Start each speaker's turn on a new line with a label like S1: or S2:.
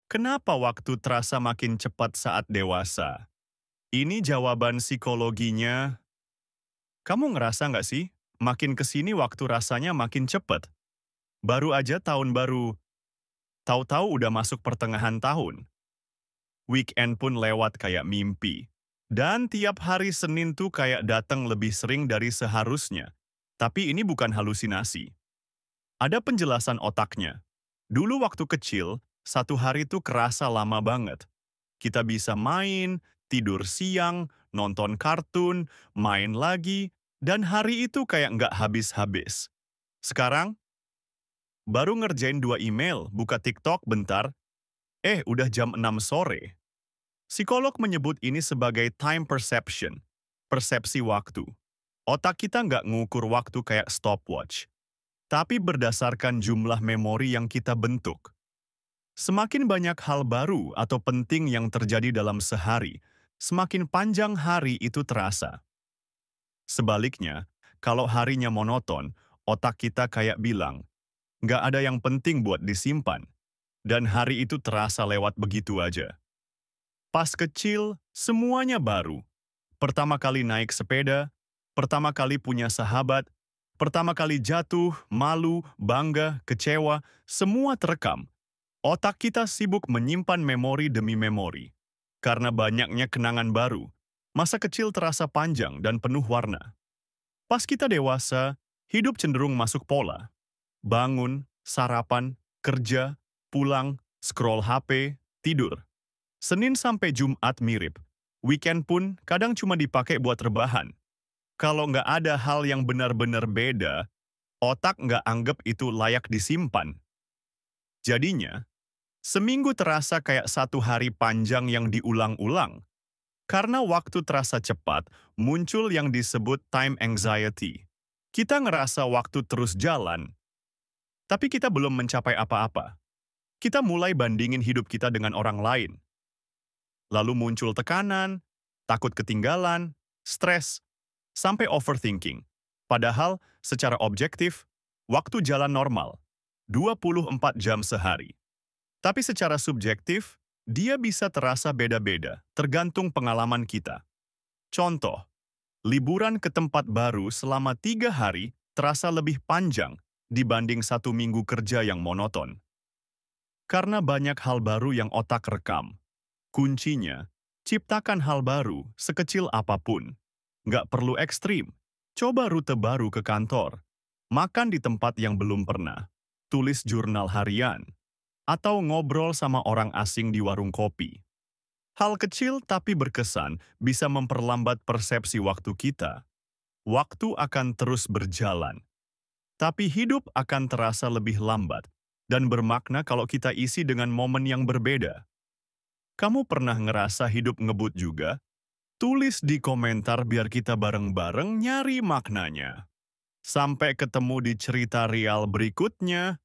S1: Kenapa waktu terasa makin cepat saat dewasa? Ini jawaban psikologinya. Kamu ngerasa nggak sih? Makin kesini waktu rasanya makin cepat. Baru aja tahun baru, tahu-tahu udah masuk pertengahan tahun. Weekend pun lewat kayak mimpi. Dan tiap hari Senin tuh kayak datang lebih sering dari seharusnya. Tapi ini bukan halusinasi. Ada penjelasan otaknya. Dulu waktu kecil, satu hari tuh kerasa lama banget. Kita bisa main, tidur siang, nonton kartun, main lagi, dan hari itu kayak nggak habis-habis. Sekarang, baru ngerjain 2 email, buka TikTok bentar, udah jam 6 sore. Psikolog menyebut ini sebagai time perception, persepsi waktu. Otak kita nggak ngukur waktu kayak stopwatch, tapi berdasarkan jumlah memori yang kita bentuk. Semakin banyak hal baru atau penting yang terjadi dalam sehari, semakin panjang hari itu terasa. Sebaliknya, kalau harinya monoton, otak kita kayak bilang, nggak ada yang penting buat disimpan, dan hari itu terasa lewat begitu aja. Pas kecil, semuanya baru. Pertama kali naik sepeda, pertama kali punya sahabat, pertama kali jatuh, malu, bangga, kecewa, semua terekam. Otak kita sibuk menyimpan memori demi memori. Karena banyaknya kenangan baru, masa kecil terasa panjang dan penuh warna. Pas kita dewasa, hidup cenderung masuk pola. Bangun, sarapan, kerja, pulang, scroll HP, tidur. Senin sampai Jumat mirip. Weekend pun kadang cuma dipakai buat rebahan. Kalau nggak ada hal yang benar-benar beda, otak nggak anggap itu layak disimpan. Jadinya, seminggu terasa kayak satu hari panjang yang diulang-ulang. Karena waktu terasa cepat, muncul yang disebut time anxiety. Kita ngerasa waktu terus jalan, tapi kita belum mencapai apa-apa. Kita mulai bandingin hidup kita dengan orang lain. Lalu muncul tekanan, takut ketinggalan, stres, sampai overthinking. Padahal, secara objektif, waktu jalan normal, 24 jam sehari. Tapi secara subjektif, dia bisa terasa beda-beda, tergantung pengalaman kita. Contoh, liburan ke tempat baru selama 3 hari terasa lebih panjang dibanding 1 minggu kerja yang monoton. Karena banyak hal baru yang otak rekam. Kuncinya, ciptakan hal baru sekecil apapun. Nggak perlu ekstrim. Coba rute baru ke kantor. Makan di tempat yang belum pernah. Tulis jurnal harian. Atau ngobrol sama orang asing di warung kopi. Hal kecil tapi berkesan bisa memperlambat persepsi waktu kita. Waktu akan terus berjalan. Tapi hidup akan terasa lebih lambat dan bermakna kalau kita isi dengan momen yang berbeda. Kamu pernah ngerasa hidup ngebut juga? Tulis di komentar biar kita bareng-bareng nyari maknanya. Sampai ketemu di cerita real berikutnya.